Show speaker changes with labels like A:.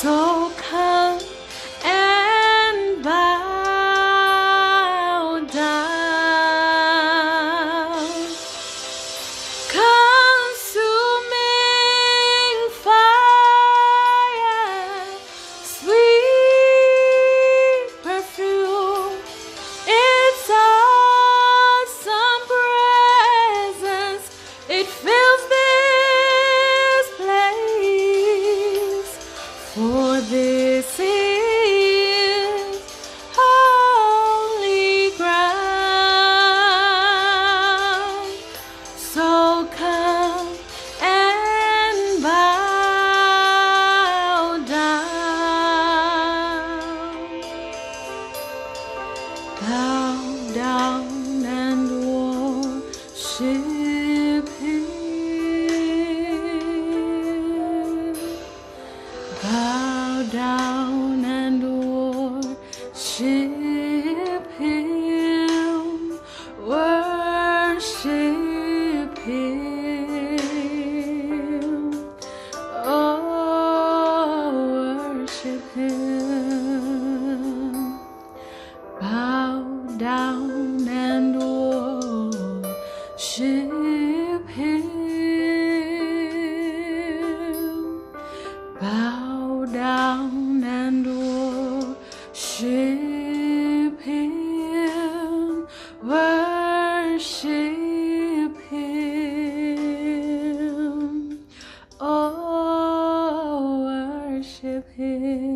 A: So come and bow down. Consuming fire, sweet perfume, its awesome presence, it fills this place. For this is holy ground. So come and bow down. Bow down and worship Him. Bow down and worship Him. Worship Him. Oh, worship Him. Bow down and worship Him. Bow down and worship Him. Worship Him. Oh, worship Him.